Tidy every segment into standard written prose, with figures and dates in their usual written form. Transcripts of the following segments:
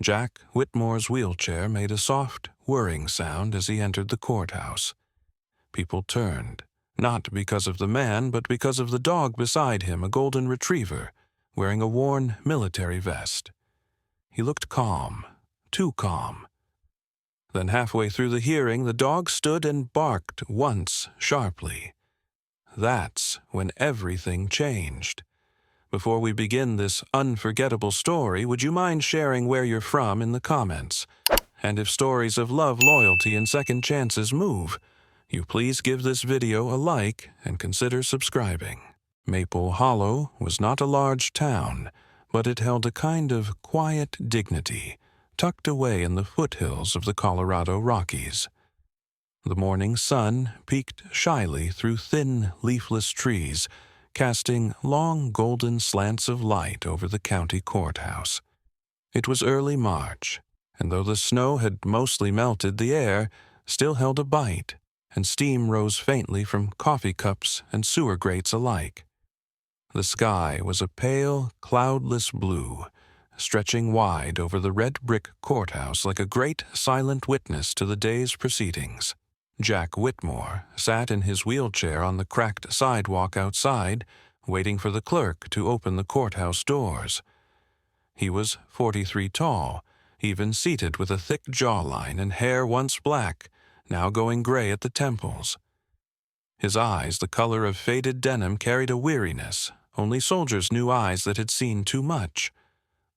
Jack Whitmore's wheelchair made a soft, whirring sound as he entered the courthouse. People turned, not because of the man, but because of the dog beside him, a golden retriever, wearing a worn military vest. He looked calm, too calm. Then halfway through the hearing, the dog stood and barked once sharply. That's when everything changed. Before we begin this unforgettable story, would you mind sharing where you're from in the comments? And if stories of love, loyalty, and second chances move, you please give this video a like and consider subscribing. Maple Hollow was not a large town, but it held a kind of quiet dignity, tucked away in the foothills of the Colorado Rockies. The morning sun peeked shyly through thin, leafless trees, casting long golden slants of light over the county courthouse. It was early March, and though the snow had mostly melted, the air still held a bite, and steam rose faintly from coffee cups and sewer grates alike. The sky was a pale, cloudless blue, stretching wide over the red brick courthouse like a great silent witness to the day's proceedings. Jack Whitmore sat in his wheelchair on the cracked sidewalk outside, waiting for the clerk to open the courthouse doors. He was 43 tall, even seated with a thick jawline and hair once black, now going gray at the temples. His eyes, the color of faded denim, carried a weariness only soldiers knew eyes that had seen too much,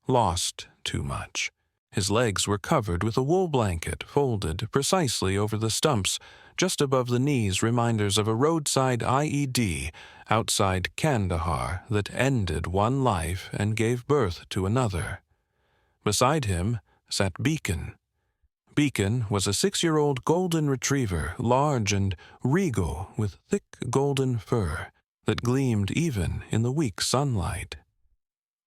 lost too much. His legs were covered with a wool blanket folded precisely over the stumps, just above the knees, reminders of a roadside IED outside Kandahar that ended one life and gave birth to another. Beside him sat Beacon. Beacon was a 6-year-old golden retriever, large and regal, with thick golden fur that gleamed even in the weak sunlight.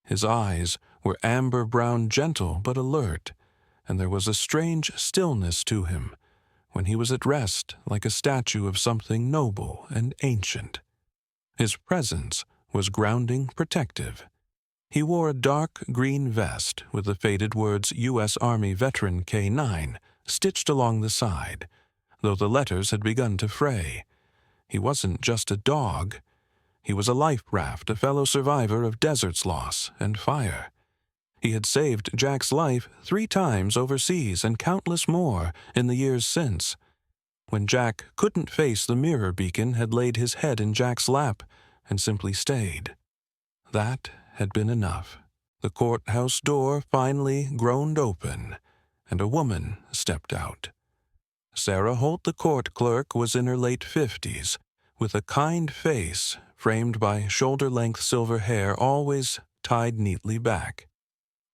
His eyes were amber-brown, gentle but alert, and there was a strange stillness to him when he was at rest, like a statue of something noble and ancient. His presence was grounding, protective. He wore a dark green vest with the faded words U.S. Army Veteran K-9 stitched along the side, though the letters had begun to fray. He wasn't just a dog. He was a life raft, a fellow survivor of desert's loss and fire. He had saved Jack's life 3 times overseas and countless more in the years since. When Jack couldn't face the mirror, Beacon had laid his head in Jack's lap and simply stayed. That had been enough. The courthouse door finally groaned open, and a woman stepped out. Sarah Holt, the court clerk, was in her late 50s, with a kind face framed by shoulder-length silver hair always tied neatly back.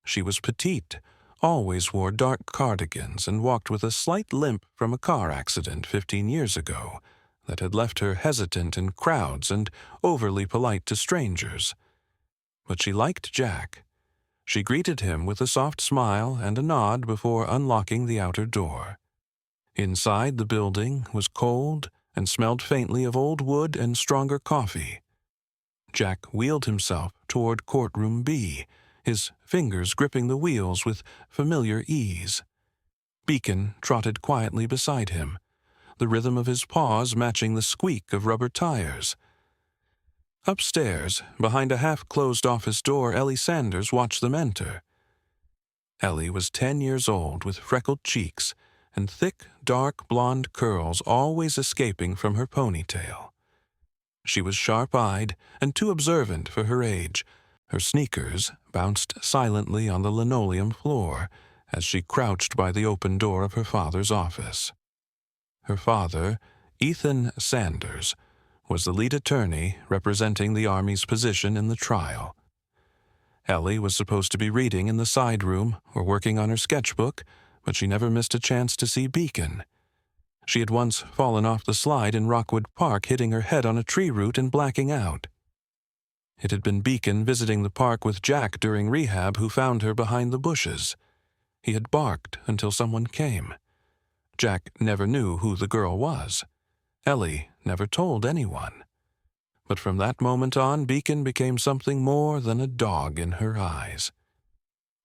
She was petite, always wore dark cardigans, and walked with a slight limp from a car accident 15 years ago that had left her hesitant in crowds and overly polite to strangers. But she liked Jack. She greeted him with a soft smile and a nod before unlocking the outer door. Inside, the building was cold and smelled faintly of old wood and stronger coffee. Jack wheeled himself toward courtroom B, his fingers gripping the wheels with familiar ease. Beacon trotted quietly beside him, the rhythm of his paws matching the squeak of rubber tires. Upstairs, behind a half-closed office door, Ellie Sanders watched them enter. Ellie was 10 years old, with freckled cheeks and thick, dark blonde curls always escaping from her ponytail. She was sharp-eyed and too observant for her age. Her sneakers bounced silently on the linoleum floor as she crouched by the open door of her father's office. Her father, Ethan Sanders, was the lead attorney representing the Army's position in the trial. Ellie was supposed to be reading in the side room or working on her sketchbook, but she never missed a chance to see Beacon. She had once fallen off the slide in Rockwood Park, hitting her head on a tree root and blacking out. It had been Beacon visiting the park with Jack during rehab who found her behind the bushes. He had barked until someone came. Jack never knew who the girl was. Ellie never told anyone. But from that moment on, Beacon became something more than a dog in her eyes.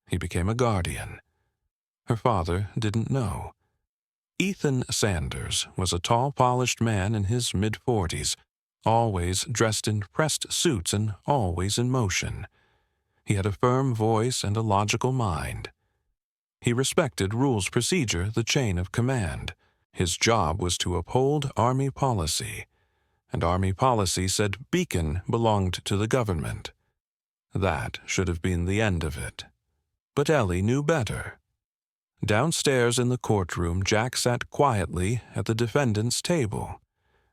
He became a guardian, Her father didn't know. Ethan Sanders was a tall, polished man in his mid-40s, always dressed in pressed suits and always in motion. He had a firm voice and a logical mind. He respected rules procedure, the chain of command. His job was to uphold Army policy, and Army policy said Beacon belonged to the government. That should have been the end of it. But Ellie knew better. Downstairs in the courtroom, Jack sat quietly at the defendant's table.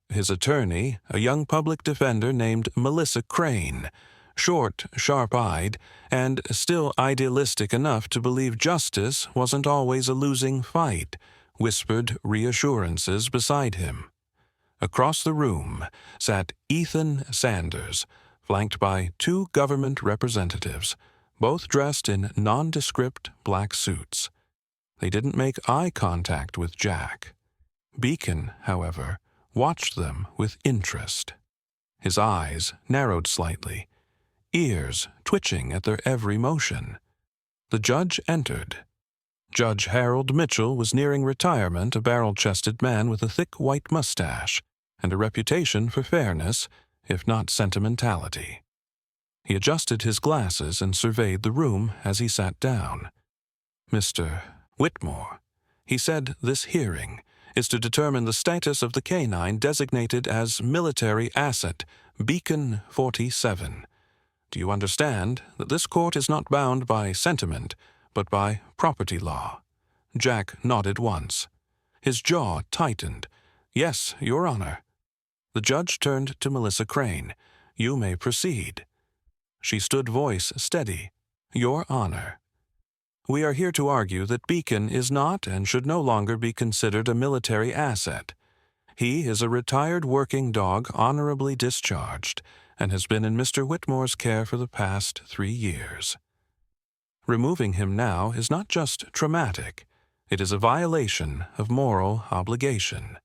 His attorney, a young public defender named Melissa Crane, short, sharp-eyed, and still idealistic enough to believe justice wasn't always a losing fight, whispered reassurances beside him. Across the room sat Ethan Sanders, flanked by two government representatives, both dressed in nondescript black suits. They didn't make eye contact with Jack. Beacon, however, watched them with interest. His eyes narrowed slightly, ears twitching at their every motion. The judge entered. Judge Harold Mitchell was nearing retirement, a barrel-chested man with a thick white mustache and a reputation for fairness, if not sentimentality. He adjusted his glasses and surveyed the room as he sat down. "Mr. Whitmore," he said, "this hearing is to determine the status of the canine designated as military asset, Beacon 47. Do you understand that this court is not bound by sentiment, but by property law?" Jack nodded once. His jaw tightened. "Yes, Your Honor." The judge turned to Melissa Crane. "You may proceed." She stood, voice steady. "Your Honor, we are here to argue that Beacon is not and should no longer be considered a military asset. He is a retired working dog honorably discharged and has been in Mr. Whitmore's care for the past 3 years. Removing him now is not just traumatic, it is a violation of moral obligation."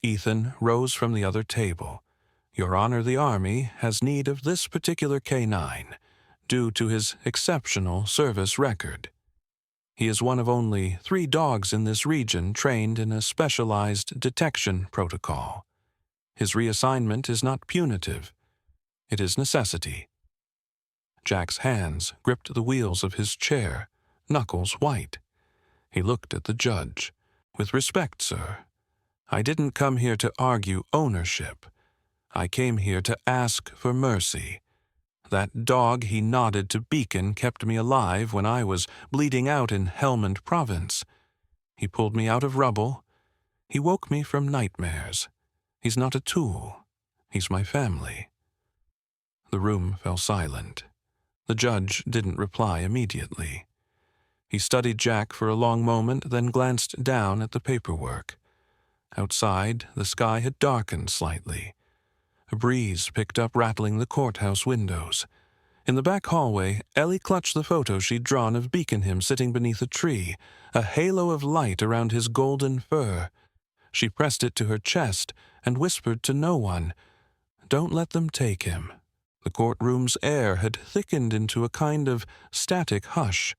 Ethan rose from the other table. "Your Honor, the Army has need of this particular canine, due to his exceptional service record. He is one of only 3 dogs in this region trained in a specialized detection protocol. His reassignment is not punitive. It is necessity." Jack's hands gripped the wheels of his chair, knuckles white. He looked at the judge. "With respect, sir, I didn't come here to argue ownership. I came here to ask for mercy. That dog," he nodded to Beacon, "kept me alive when I was bleeding out in Helmand Province. He pulled me out of rubble. He woke me from nightmares. He's not a tool. He's my family." The room fell silent. The judge didn't reply immediately. He studied Jack for a long moment, then glanced down at the paperwork. Outside, the sky had darkened slightly. A breeze picked up, rattling the courthouse windows. In the back hallway, Ellie clutched the photo she'd drawn of Beaconham sitting beneath a tree, a halo of light around his golden fur. She pressed it to her chest and whispered to no one, "Don't let them take him." The courtroom's air had thickened into a kind of static hush,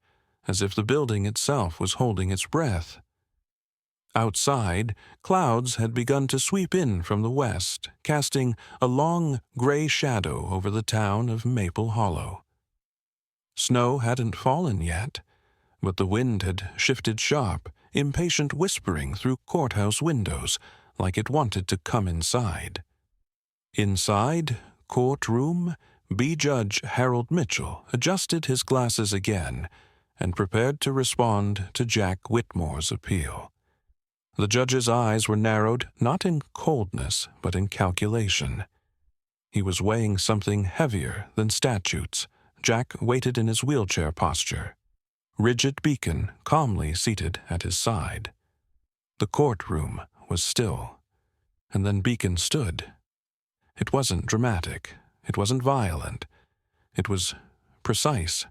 as if the building itself was holding its breath. Outside, clouds had begun to sweep in from the west, casting a long gray shadow over the town of Maple Hollow. Snow hadn't fallen yet, but the wind had shifted sharp, impatient whispering through courthouse windows, like it wanted to come inside. Inside, courtroom, Judge Harold Mitchell adjusted his glasses again and prepared to respond to Jack Whitmore's appeal. The judge's eyes were narrowed not in coldness but in calculation. He was weighing something heavier than statutes. Jack waited in his wheelchair posture, rigid Beacon calmly seated at his side. The courtroom was still, and then Beacon stood. It wasn't dramatic. It wasn't violent. It was precise.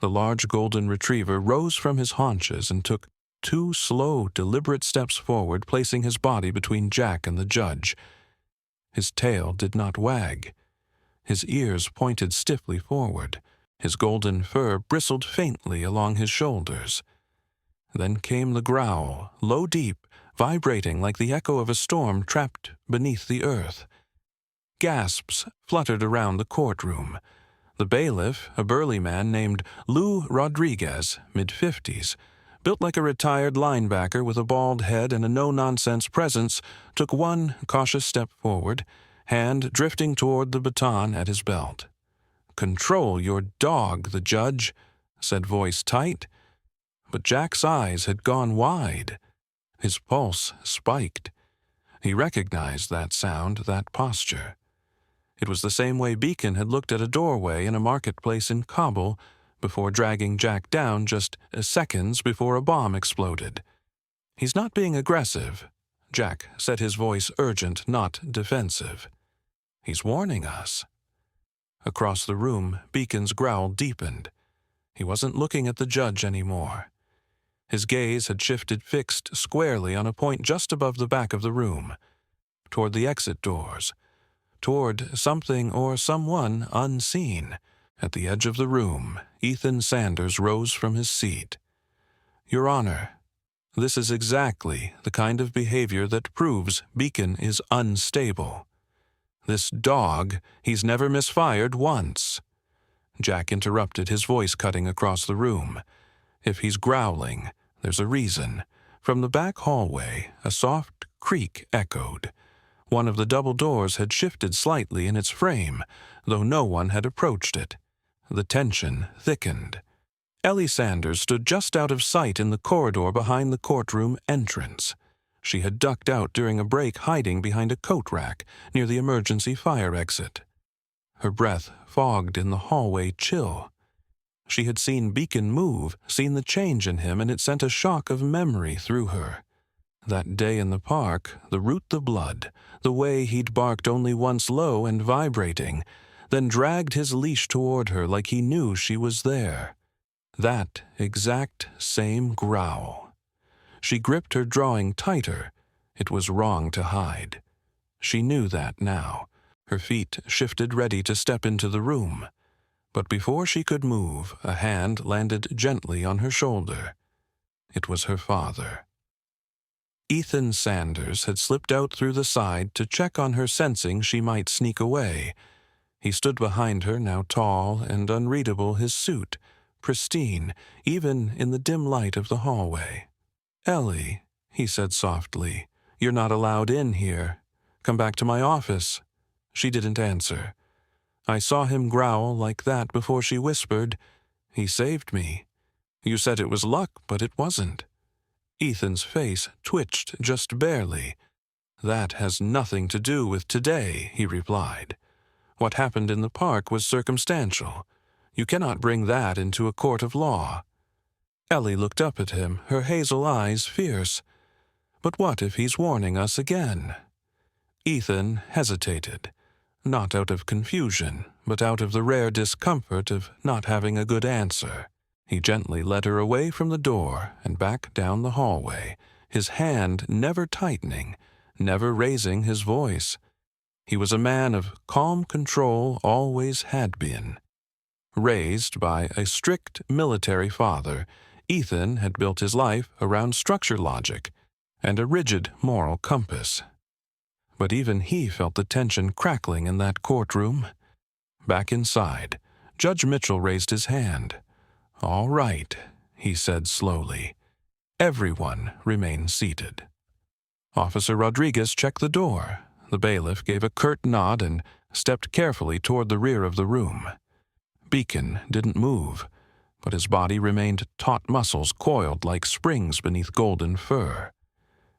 The large golden retriever rose from his haunches and took 2 slow, deliberate steps forward, placing his body between Jack and the judge. His tail did not wag. His ears pointed stiffly forward. His golden fur bristled faintly along his shoulders. Then came the growl, low deep, vibrating like the echo of a storm trapped beneath the earth. Gasps fluttered around the courtroom. The bailiff, a burly man named Lou Rodriguez, mid-50s, built like a retired linebacker with a bald head and a no-nonsense presence, took one cautious step forward, hand drifting toward the baton at his belt. "Control your dog, the judge," said voice tight. But Jack's eyes had gone wide. His pulse spiked. He recognized that sound, that posture. It was the same way Beacon had looked at a doorway in a marketplace in Kabul before dragging Jack down just seconds before a bomb exploded. "He's not being aggressive," Jack said, his voice urgent, not defensive. "He's warning us." Across the room, Beacon's growl deepened. He wasn't looking at the judge anymore. His gaze had shifted fixed squarely on a point just above the back of the room, toward the exit doors, toward something or someone unseen. At the edge of the room, Ethan Sanders rose from his seat. "Your Honor, this is exactly the kind of behavior that proves Beacon is unstable. This dog, he's never misfired once." Jack interrupted, his voice cutting across the room. "If he's growling, there's a reason." From the back hallway, a soft creak echoed. One of the double doors had shifted slightly in its frame, though no one had approached it. The tension thickened. Ellie Sanders stood just out of sight in the corridor behind the courtroom entrance. She had ducked out during a break, hiding behind a coat rack near the emergency fire exit. Her breath fogged in the hallway chill. She had seen Beacon move, seen the change in him, and it sent a shock of memory through her. That day in the park, the root the blood, the way he'd barked only once low and vibrating, then dragged his leash toward her like he knew she was there. That exact same growl. She gripped her drawing tighter. It was wrong to hide. She knew that now. Her feet shifted, ready to step into the room. But before she could move, a hand landed gently on her shoulder. It was her father. Ethan Sanders had slipped out through the side to check on her, sensing she might sneak away. He stood behind her, now tall and unreadable, his suit pristine, even in the dim light of the hallway. "Ellie," he said softly, "you're not allowed in here. Come back to my office." She didn't answer. I saw him growl like that before she whispered, "He saved me. You said it was luck, but it wasn't." Ethan's face twitched just barely. "That has nothing to do with today," he replied. "What happened in the park was circumstantial. You cannot bring that into a court of law." Ellie looked up at him, her hazel eyes fierce. "But what if he's warning us again?" Ethan hesitated, not out of confusion, but out of the rare discomfort of not having a good answer. He gently led her away from the door and back down the hallway, his hand never tightening, never raising his voice. He was a man of calm control, always had been. Raised by a strict military father, Ethan had built his life around structure logic and a rigid moral compass. But even he felt the tension crackling in that courtroom. Back inside, Judge Mitchell raised his hand. "All right," he said slowly. Everyone remained seated. Officer Rodriguez checked the door. The bailiff gave a curt nod and stepped carefully toward the rear of the room. Beacon didn't move, but his body remained taut, muscles coiled like springs beneath golden fur.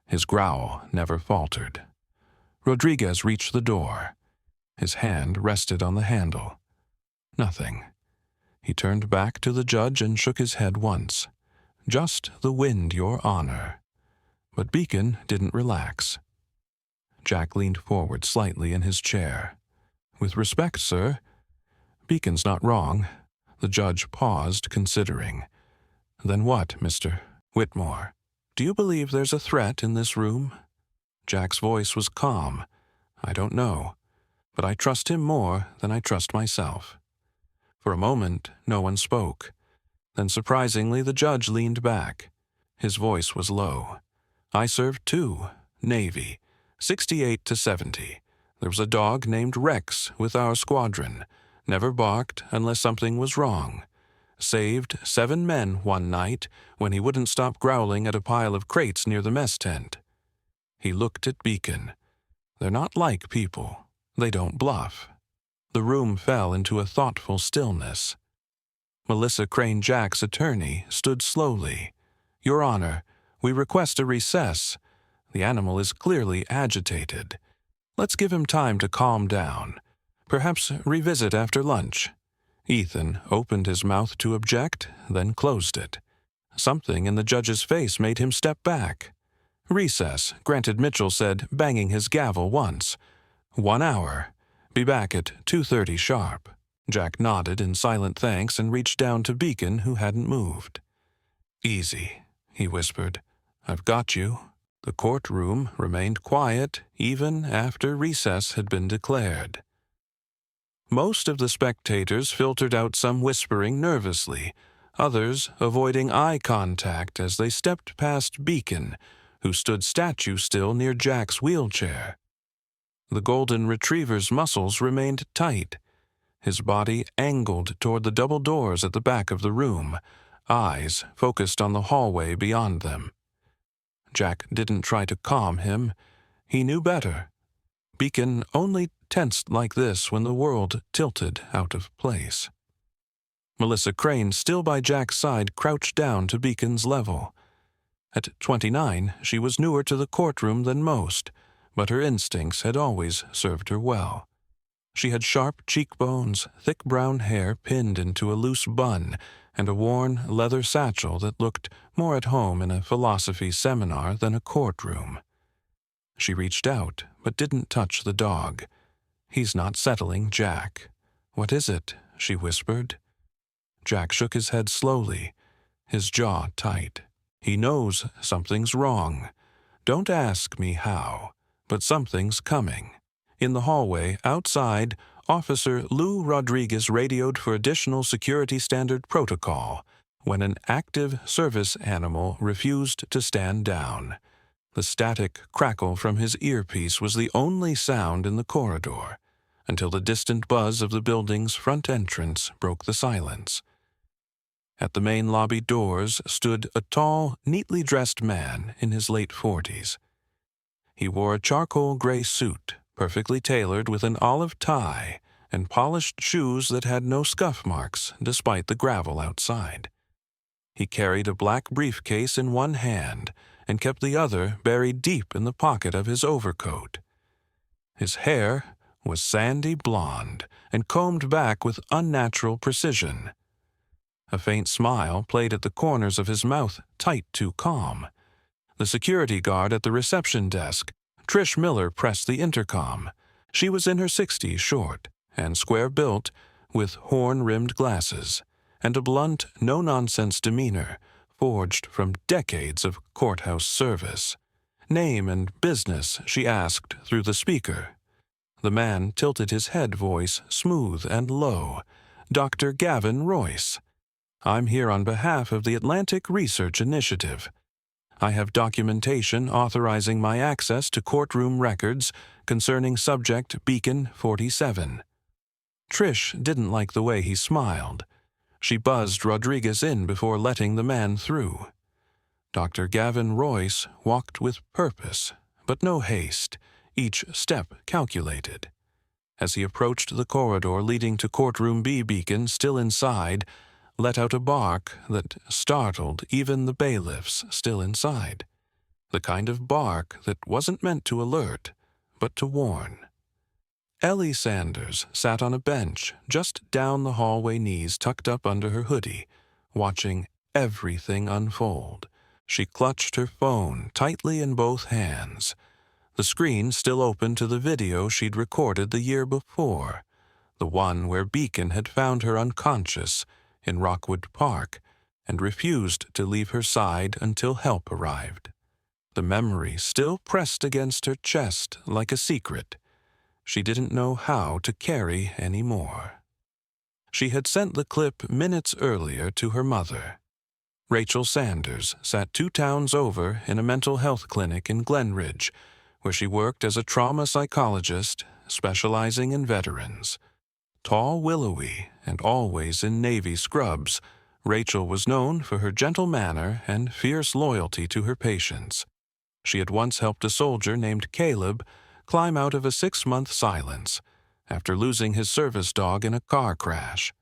His growl never faltered. Rodriguez reached the door. His hand rested on the handle. Nothing. He turned back to the judge and shook his head once. "Just the wind, Your Honor." But Beacon didn't relax. Jack leaned forward slightly in his chair. "With respect, sir." "Beacon's not wrong." The judge paused, considering. "Then what, Mr. Whitmore? Do you believe there's a threat in this room?" Jack's voice was calm. "I don't know, but I trust him more than I trust myself." For a moment, no one spoke. Then, surprisingly, the judge leaned back. His voice was low. "I served too. Navy. 68 to 70. There was a dog named Rex with our squadron. Never barked unless something was wrong. Saved 7 men one night when he wouldn't stop growling at a pile of crates near the mess tent." He looked at Beacon. "They're not like people. They don't bluff." The room fell into a thoughtful stillness. Melissa Crane Jack's attorney stood slowly. "Your Honor, we request a recess. The animal is clearly agitated. Let's give him time to calm down. Perhaps revisit after lunch." Ethan opened his mouth to object, then closed it. Something in the judge's face made him step back. "Recess," granted Mitchell said, banging his gavel once. 1 hour. Be back at 2:30 sharp." Jack nodded in silent thanks and reached down to Beacon, who hadn't moved. "Easy," he whispered. "I've got you." The courtroom remained quiet even after recess had been declared. Most of the spectators filtered out some whispering nervously, others avoiding eye contact as they stepped past Beacon, who stood statue-still near Jack's wheelchair. The golden retriever's muscles remained tight, his body angled toward the double doors at the back of the room, eyes focused on the hallway beyond them. Jack didn't try to calm him. He knew better. Beacon only tensed like this when the world tilted out of place. Melissa Crane, still by Jack's side, crouched down to Beacon's level. At 29, she was newer to the courtroom than most, but her instincts had always served her well. She had sharp cheekbones, thick brown hair pinned into a loose bun, and a worn leather satchel that looked more at home in a philosophy seminar than a courtroom. She reached out, but didn't touch the dog. "He's not settling, Jack." "What is it?" she whispered. Jack shook his head slowly, his jaw tight. "He knows something's wrong. Don't ask me how, but something's coming." In the hallway, outside, Officer Lou Rodriguez radioed for additional security standard protocol when an active service animal refused to stand down. The static crackle from his earpiece was the only sound in the corridor, until the distant buzz of the building's front entrance broke the silence. At the main lobby doors stood a tall, neatly dressed man in his late 40s. He wore a charcoal gray suit, perfectly tailored with an olive tie and polished shoes that had no scuff marks despite the gravel outside. He carried a black briefcase in one hand and kept the other buried deep in the pocket of his overcoat. His hair was sandy blonde and combed back with unnatural precision. A faint smile played at the corners of his mouth, tight to calm. The security guard at the reception desk, Trish Miller, pressed the intercom. She was in her 60s, short and square-built, with horn-rimmed glasses, and a blunt, no-nonsense demeanor forged from decades of courthouse service. "Name and business," she asked through the speaker. The man tilted his head, voice smooth and low. "Dr. Gavin Royce. I'm here on behalf of the Atlantic Research Initiative. I have documentation authorizing my access to courtroom records concerning subject Beacon 47. Trish didn't like the way he smiled. She buzzed Rodriguez in before letting the man through. Dr. Gavin Royce walked with purpose, but no haste, each step calculated. As he approached the corridor leading to courtroom B, Beacon, still inside, let out a bark that startled even the bailiffs still inside. The kind of bark that wasn't meant to alert, but to warn. Ellie Sanders sat on a bench just down the hallway, knees tucked up under her hoodie, watching everything unfold. She clutched her phone tightly in both hands, the screen still open to the video she'd recorded the year before, the one where Beacon had found her unconscious in Rockwood Park and refused to leave her side until help arrived. The memory still pressed against her chest like a secret she didn't know how to carry anymore. She had sent the clip minutes earlier to her mother. Rachel Sanders sat 2 towns over in a mental health clinic in Glenridge, where she worked as a trauma psychologist specializing in veterans. Tall, willowy, and always in Navy scrubs, Rachel was known for her gentle manner and fierce loyalty to her patients. She had once helped a soldier named Caleb climb out of a 6-month silence after losing his service dog in a car crash.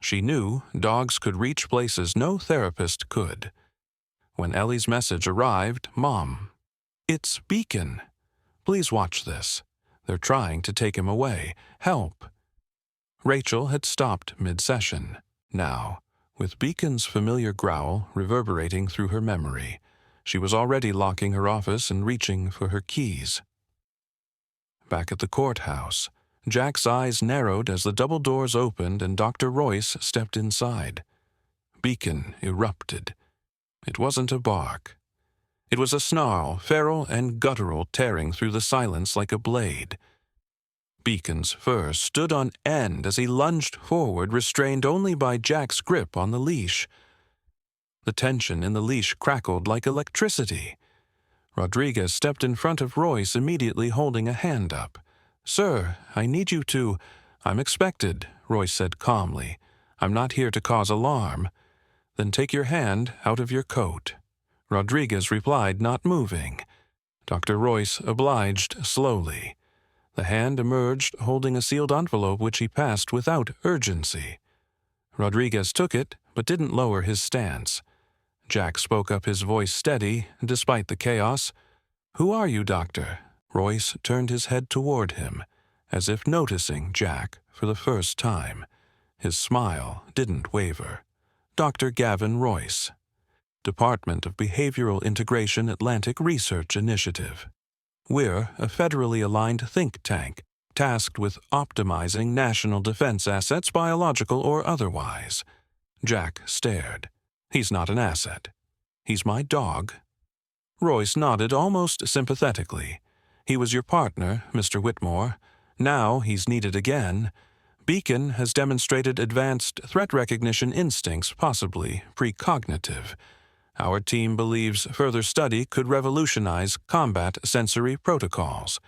She knew dogs could reach places no therapist could. When Ellie's message arrived, "Mom, it's Beacon. Please watch this. They're trying to take him away. Help." Rachel had stopped mid-session. Now, with Beacon's familiar growl reverberating through her memory, she was already locking her office and reaching for her keys. Back at the courthouse, Jack's eyes narrowed as the double doors opened and Dr. Royce stepped inside. Beacon erupted. It wasn't a bark. It was a snarl, feral and guttural, tearing through the silence like a blade. Beacon's fur stood on end as he lunged forward, restrained only by Jack's grip on the leash. The tension in the leash crackled like electricity. Rodriguez stepped in front of Royce, immediately holding a hand up. "Sir, I need you to—" "I'm expected," Royce said calmly. "I'm not here to cause alarm." "Then take your hand out of your coat." Rodriguez replied, not moving. Dr. Royce obliged slowly. The hand emerged holding a sealed envelope which he passed without urgency. Rodriguez took it, but didn't lower his stance. Jack spoke up, his voice steady, despite the chaos. "Who are you, Doctor?" Royce turned his head toward him, as if noticing Jack for the first time. His smile didn't waver. "Dr. Gavin Royce, Department of Behavioral Integration, Atlantic Research Initiative. We're a federally aligned think tank tasked with optimizing national defense assets, biological or otherwise." Jack stared. "He's not an asset. He's my dog." Royce nodded almost sympathetically. "He was your partner, Mr. Whitmore. Now he's needed again. Beacon has demonstrated advanced threat recognition instincts, possibly precognitive. Our team believes further study could revolutionize combat sensory protocols."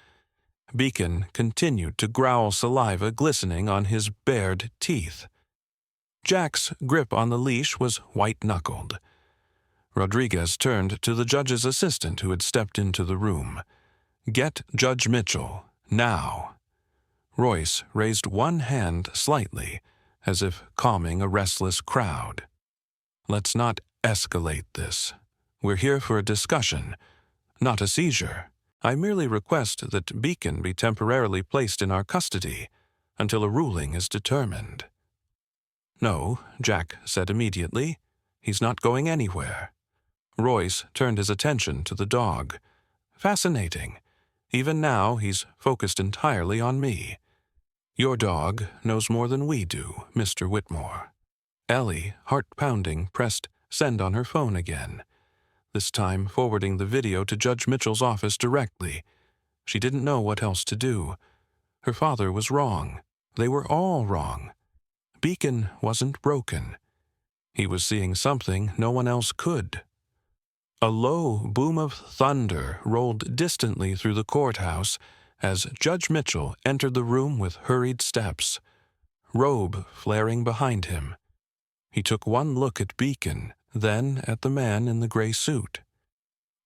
Beacon continued to growl, saliva glistening on his bared teeth. Jack's grip on the leash was white-knuckled. Rodriguez turned to the judge's assistant who had stepped into the room. "Get Judge Mitchell, now." Royce raised one hand slightly, as if calming a restless crowd. "Let's not escalate this. We're here for a discussion, not a seizure. I merely request that Beacon be temporarily placed in our custody until a ruling is determined." "No," Jack said immediately. "He's not going anywhere." Royce turned his attention to the dog. "Fascinating. Even now, he's focused entirely on me. Your dog knows more than we do, Mr. Whitmore." Ellie, heart-pounding, pressed send on her phone again, this time forwarding the video to Judge Mitchell's office directly. She didn't know what else to do. Her father was wrong. They were all wrong. Beacon wasn't broken. He was seeing something no one else could. A low boom of thunder rolled distantly through the courthouse as Judge Mitchell entered the room with hurried steps, robe flaring behind him. He took one look at Beacon, then at the man in the gray suit.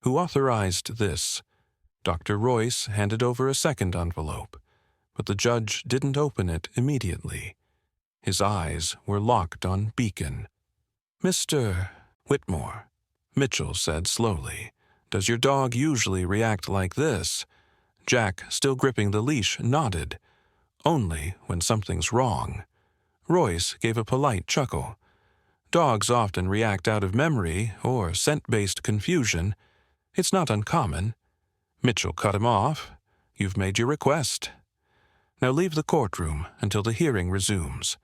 "Who authorized this?" Dr. Royce handed over a second envelope, but the judge didn't open it immediately. His eyes were locked on Beacon. "Mr. Whitmore," Mitchell said slowly, "does your dog usually react like this?" Jack, still gripping the leash, nodded. "Only when something's wrong." Royce gave a polite chuckle. "Dogs often react out of memory or scent-based confusion. It's not uncommon." Mitchell cut him off. "You've made your request. Now leave the courtroom until the hearing resumes.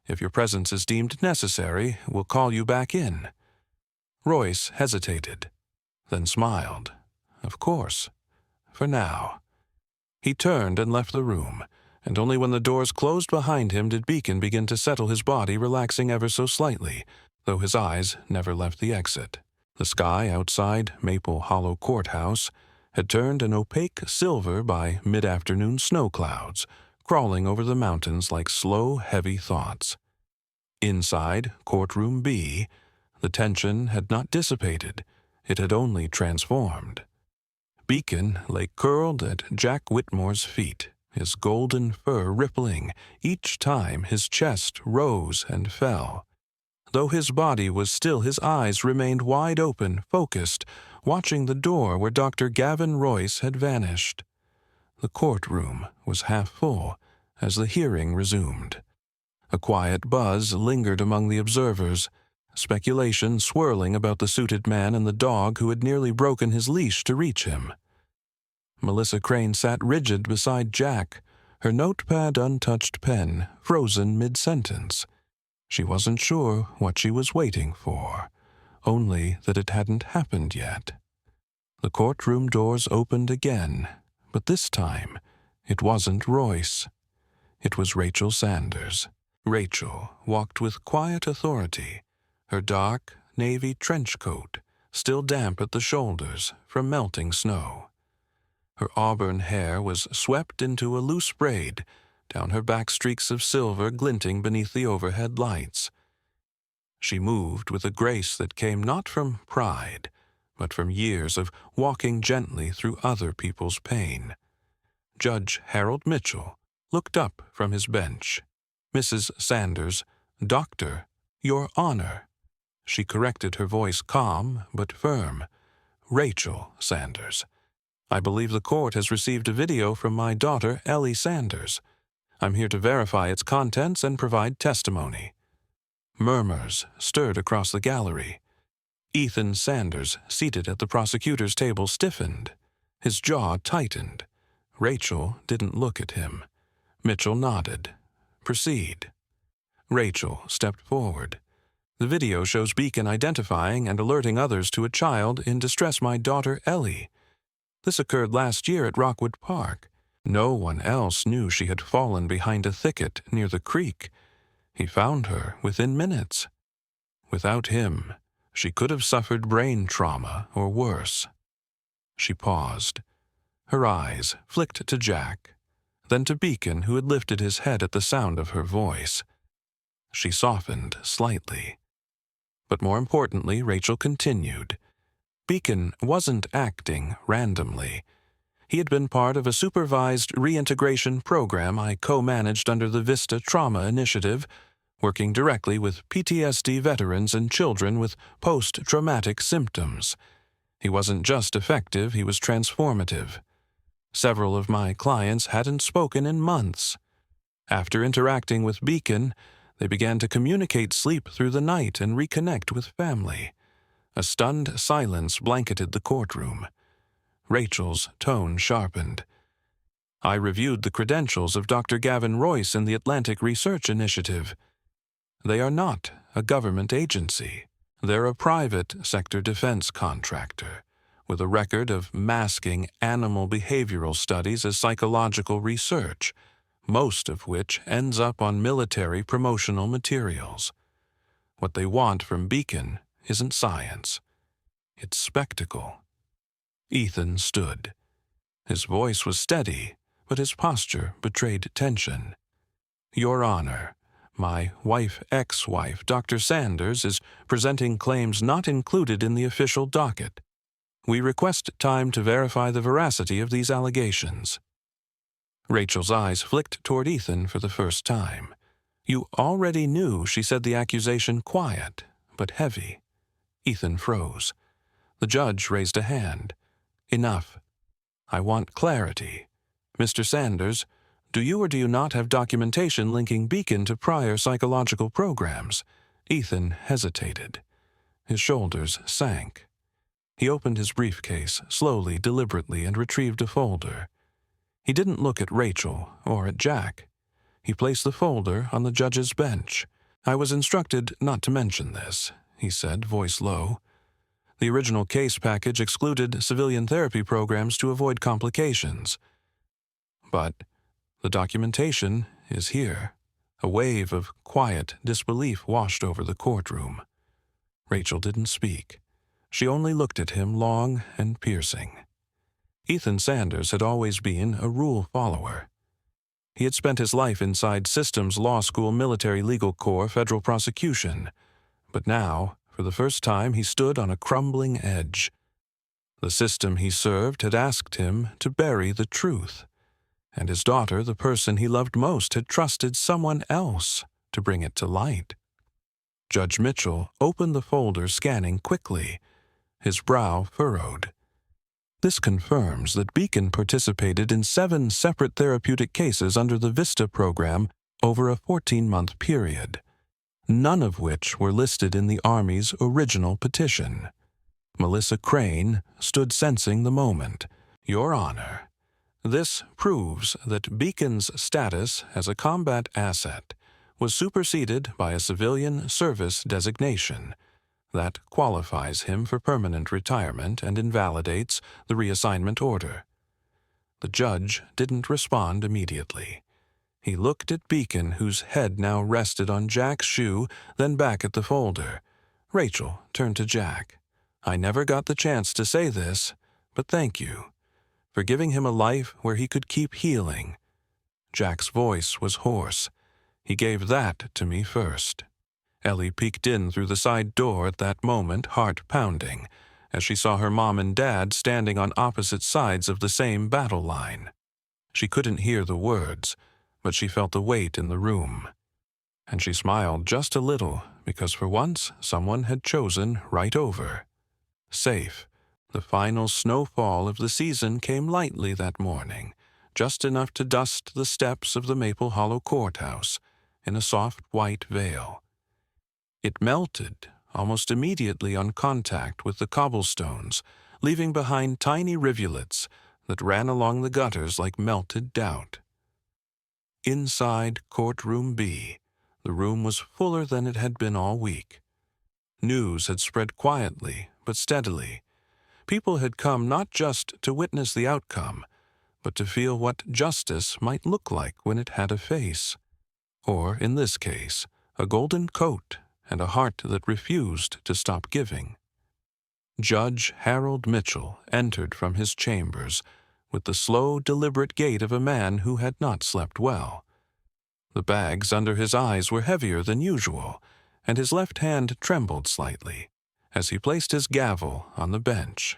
If your presence is deemed necessary, we'll call you back in." Royce hesitated, then smiled. "Of course. For now." He turned and left the room, and only when the doors closed behind him did Beacon begin to settle his body, relaxing ever so slightly. though his eyes never left the exit. The sky outside Maple Hollow Courthouse had turned an opaque silver by mid-afternoon snow clouds, crawling over the mountains like slow, heavy thoughts. Inside Courtroom B, the tension had not dissipated, it had only transformed. Beacon lay curled at Jack Whitmore's feet, his golden fur rippling each time his chest rose and fell. Though his body was still, his eyes remained wide open, focused, watching the door where Dr. Gavin Royce had vanished. The courtroom was half full as the hearing resumed. A quiet buzz lingered among the observers, speculation swirling about the suited man and the dog who had nearly broken his leash to reach him. Melissa Crane sat rigid beside Jack, her notepad untouched pen frozen mid-sentence. She wasn't sure what she was waiting for, only that it hadn't happened yet. The courtroom doors opened again, but this time it wasn't Royce. It was Rachel Sanders. Rachel walked with quiet authority, her dark navy trench coat still damp at the shoulders from melting snow. Her auburn hair was swept into a loose braid, down her back streaks of silver glinting beneath the overhead lights. She moved with a grace that came not from pride, but from years of walking gently through other people's pain. Judge Harold Mitchell looked up from his bench. "Mrs. Sanders, Doctor, Your Honor." She corrected her voice, calm but firm. "Rachel Sanders. I believe the court has received a video from my daughter, Ellie Sanders. I'm here to verify its contents and provide testimony." Murmurs stirred across the gallery. Ethan Sanders, seated at the prosecutor's table, stiffened. His jaw tightened. Rachel didn't look at him. Mitchell nodded. "Proceed." Rachel stepped forward. "The video shows Beacon identifying and alerting others to a child in distress, my daughter Ellie. This occurred last year at Rockwood Park. No one else knew she had fallen behind a thicket near the creek. He found her within minutes. Without him, she could have suffered brain trauma or worse." She paused. Her eyes flicked to Jack, then to Beacon, who had lifted his head at the sound of her voice. She softened slightly. But more importantly, Rachel continued. Beacon wasn't acting randomly. He had been part of a supervised reintegration program I co-managed under the Vista Trauma Initiative, working directly with PTSD veterans and children with post-traumatic symptoms. He wasn't just effective, he was transformative. Several of my clients hadn't spoken in months. After interacting with Beacon, they began to communicate sleep through the night and reconnect with family. A stunned silence blanketed the courtroom. Rachel's tone sharpened. "I reviewed the credentials of Dr. Gavin Royce in the Atlantic Research Initiative. They are not a government agency. They're a private sector defense contractor, with a record of masking animal behavioral studies as psychological research, most of which ends up on military promotional materials. What they want from Beacon isn't science. It's spectacle." Ethan stood. His voice was steady, but his posture betrayed tension. "Your Honor, my ex-wife, Dr. Sanders, is presenting claims not included in the official docket. We request time to verify the veracity of these allegations." Rachel's eyes flicked toward Ethan for the first time. "You already knew," she said, the accusation quiet but heavy. Ethan froze. The judge raised a hand. "Enough. I want clarity. Mr. Sanders, do you or do you not have documentation linking Beacon to prior psychological programs?" Ethan hesitated. His shoulders sank. He opened his briefcase slowly, deliberately, and retrieved a folder. He didn't look at Rachel or at Jack. He placed the folder on the judge's bench. "I was instructed not to mention this," he said, voice low. "The original case package excluded civilian therapy programs to avoid complications. But the documentation is here." A wave of quiet disbelief washed over the courtroom. Rachel didn't speak. She only looked at him long and piercing. Ethan Sanders had always been a rule follower. He had spent his life inside Systems Law School Military Legal Corps Federal Prosecution, but now, for the first time, he stood on a crumbling edge. The system he served had asked him to bury the truth, and his daughter, the person he loved most, had trusted someone else to bring it to light. Judge Mitchell opened the folder, scanning quickly, his brow furrowed. This confirms that Beacon participated in 7 separate therapeutic cases under the VISTA program over a 14-month period, none of which were listed in the Army's original petition. Melissa Crane stood sensing the moment. Your Honor, this proves that Beacon's status as a combat asset was superseded by a civilian service designation that qualifies him for permanent retirement and invalidates the reassignment order. The judge didn't respond immediately. He looked at Beacon, whose head now rested on Jack's shoe, then back at the folder. Rachel turned to Jack. I never got the chance to say this, but thank you for giving him a life where he could keep healing. Jack's voice was hoarse. He gave that to me first. Ellie peeked in through the side door at that moment, heart pounding, as she saw her mom and dad standing on opposite sides of the same battle line. She couldn't hear the words, but she felt the weight in the room. And she smiled just a little, because for once someone had chosen right over. Safe. The final snowfall of the season came lightly that morning, just enough to dust the steps of the Maple Hollow Courthouse in a soft white veil. It melted almost immediately on contact with the cobblestones, leaving behind tiny rivulets that ran along the gutters like melted doubt. Inside Courtroom B, the room was fuller than it had been all week. News had spread quietly but steadily. People had come not just to witness the outcome, but to feel what justice might look like when it had a face, or, in this case, a golden coat and a heart that refused to stop giving. Judge Harold Mitchell entered from his chambers with the slow, deliberate gait of a man who had not slept well. The bags under his eyes were heavier than usual, and his left hand trembled slightly as he placed his gavel on the bench.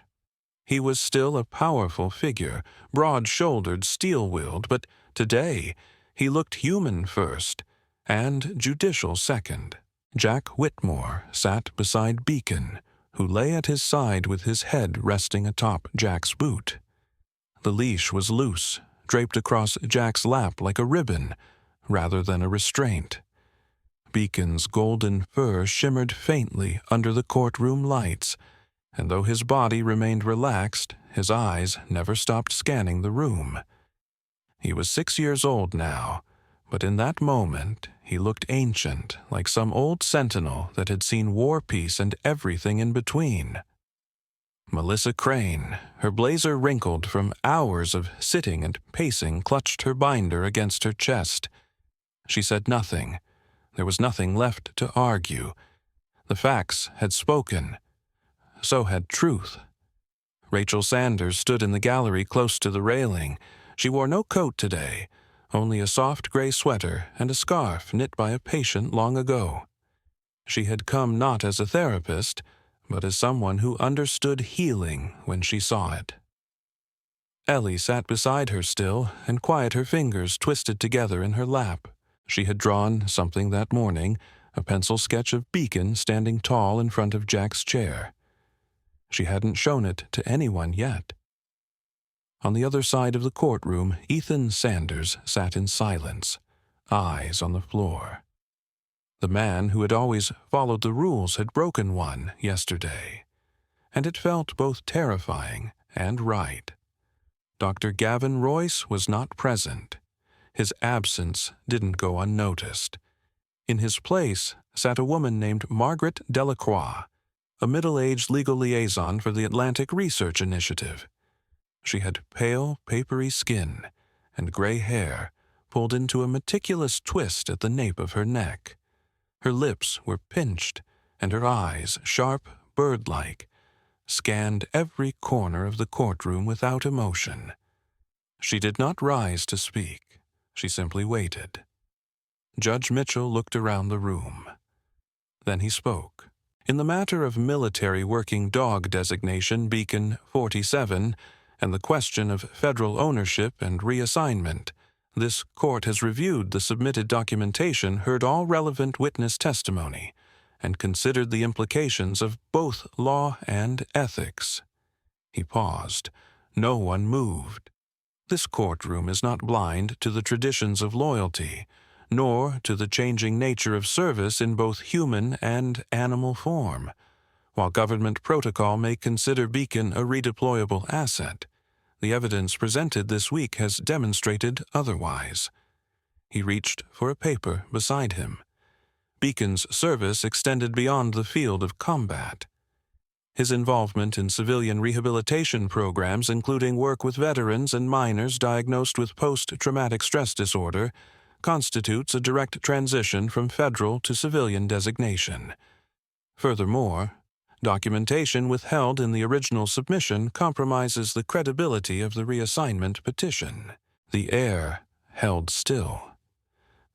He was still a powerful figure, broad-shouldered, steel-willed, but today he looked human first and judicial second. Jack Whitmore sat beside Beacon, who lay at his side with his head resting atop Jack's boot. The leash was loose, draped across Jack's lap like a ribbon, rather than a restraint. Beacon's golden fur shimmered faintly under the courtroom lights, and though his body remained relaxed, his eyes never stopped scanning the room. He was 6 years old now, but in that moment he looked ancient, like some old sentinel that had seen war, peace, and everything in between. Melissa Crane, her blazer wrinkled from hours of sitting and pacing, clutched her binder against her chest. She said nothing. There was nothing left to argue. The facts had spoken. So had truth. Rachel Sanders stood in the gallery close to the railing. She wore no coat today, only a soft gray sweater and a scarf knit by a patient long ago. She had come not as a therapist, but as someone who understood healing when she saw it. Ellie sat beside her still and quiet, her fingers twisted together in her lap. She had drawn something that morning, a pencil sketch of Beacon standing tall in front of Jack's chair. She hadn't shown it to anyone yet. On the other side of the courtroom, Ethan Sanders sat in silence, eyes on the floor. The man who had always followed the rules had broken one yesterday, and it felt both terrifying and right. Dr. Gavin Royce was not present. His absence didn't go unnoticed. In his place sat a woman named Margaret Delacroix, a middle-aged legal liaison for the Atlantic Research Initiative. She had pale, papery skin and gray hair pulled into a meticulous twist at the nape of her neck. Her lips were pinched, and her eyes, sharp, bird-like, scanned every corner of the courtroom without emotion. She did not rise to speak. She simply waited. Judge Mitchell looked around the room. Then he spoke. In the matter of military working dog designation Beacon 47 and the question of federal ownership and reassignment, this court has reviewed the submitted documentation, heard all relevant witness testimony, and considered the implications of both law and ethics. He paused. No one moved. This courtroom is not blind to the traditions of loyalty, nor to the changing nature of service in both human and animal form. While government protocol may consider Beacon a redeployable asset, the evidence presented this week has demonstrated otherwise. He reached for a paper beside him. Beacon's service extended beyond the field of combat. His involvement in civilian rehabilitation programs, including work with veterans and minors diagnosed with post-traumatic stress disorder, constitutes a direct transition from federal to civilian designation. Furthermore, documentation withheld in the original submission compromises the credibility of the reassignment petition. The air held still.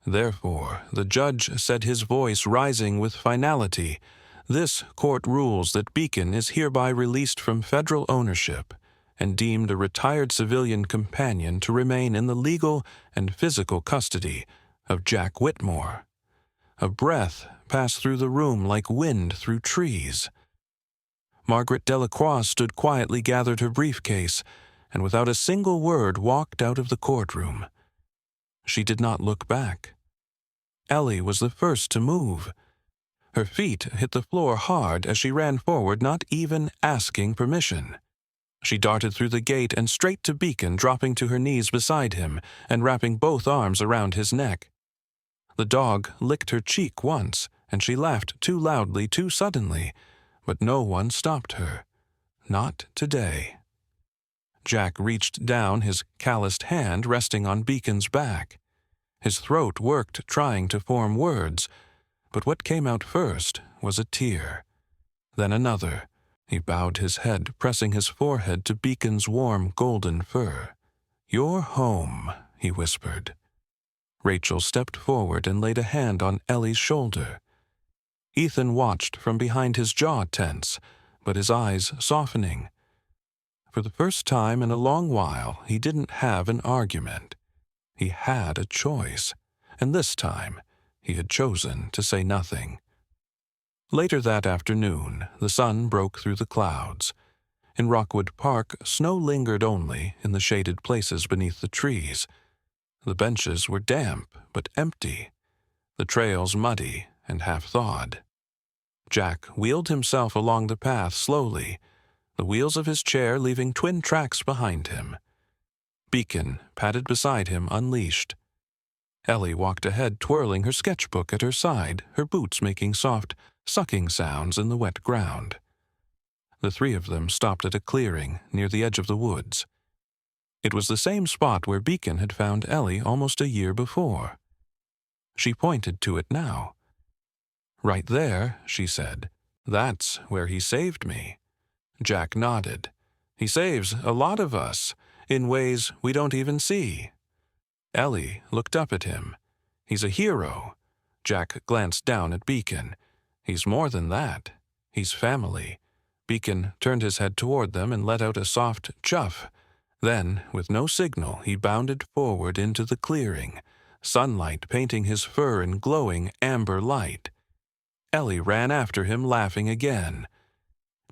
Therefore, the judge said, his voice rising with finality, "This court rules that Beacon is hereby released from federal ownership and deemed a retired civilian companion to remain in the legal and physical custody of Jack Whitmore." A breath passed through the room like wind through trees. Margaret Delacroix stood quietly, gathered her briefcase, and without a single word walked out of the courtroom. She did not look back. Ellie was the first to move. Her feet hit the floor hard as she ran forward, not even asking permission. She darted through the gate and straight to Beacon, dropping to her knees beside him and wrapping both arms around his neck. The dog licked her cheek once, and she laughed too loudly, too suddenly, but no one stopped her. Not today. Jack reached down, his calloused hand resting on Beacon's back. His throat worked, trying to form words, but what came out first was a tear. Then another. He bowed his head, pressing his forehead to Beacon's warm golden fur. "You're home," he whispered. Rachel stepped forward and laid a hand on Ellie's shoulder. Ethan watched from behind, his jaw tense, but his eyes softening. For the first time in a long while, he didn't have an argument. He had a choice, and this time he had chosen to say nothing. Later that afternoon, the sun broke through the clouds. In Rockwood Park, snow lingered only in the shaded places beneath the trees. The benches were damp but empty, the trails muddy and half-thawed. Jack wheeled himself along the path slowly, the wheels of his chair leaving twin tracks behind him. Beacon padded beside him, unleashed. Ellie walked ahead, twirling her sketchbook at her side, her boots making soft, sucking sounds in the wet ground. The three of them stopped at a clearing near the edge of the woods. It was the same spot where Beacon had found Ellie almost a year before. She pointed to it now. "Right there," she said. "That's where he saved me." Jack nodded. "He saves a lot of us, in ways we don't even see." Ellie looked up at him. "He's a hero." Jack glanced down at Beacon. "He's more than that. He's family." Beacon turned his head toward them and let out a soft chuff. Then, with no signal, he bounded forward into the clearing, sunlight painting his fur in glowing amber light. Ellie ran after him, laughing again.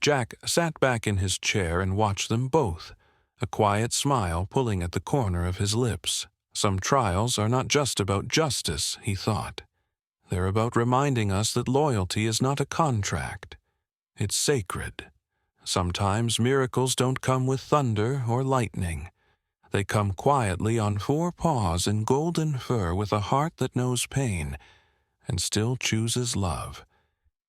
Jack sat back in his chair and watched them both, a quiet smile pulling at the corner of his lips. Some trials are not just about justice, he thought. They're about reminding us that loyalty is not a contract. It's sacred. Sometimes miracles don't come with thunder or lightning. They come quietly on four paws in golden fur, with a heart that knows pain and still chooses love.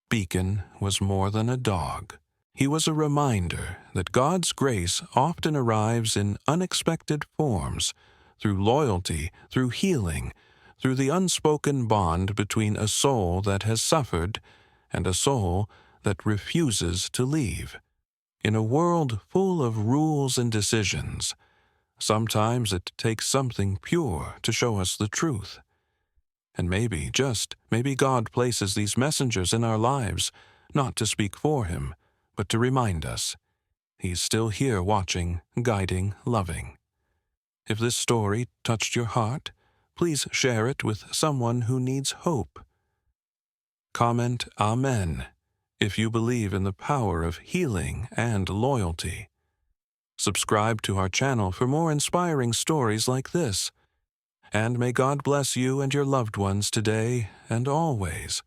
Beacon was more than a dog. He was a reminder that God's grace often arrives in unexpected forms, through loyalty, through healing, through the unspoken bond between a soul that has suffered and a soul that refuses to leave. In a world full of rules and decisions, sometimes it takes something pure to show us the truth. And maybe, just maybe, God places these messengers in our lives, not to speak for Him, but to remind us He's still here watching, guiding, loving. If this story touched your heart, please share it with someone who needs hope. Comment Amen if you believe in the power of healing and loyalty. Subscribe to our channel for more inspiring stories like this. And may God bless you and your loved ones today and always.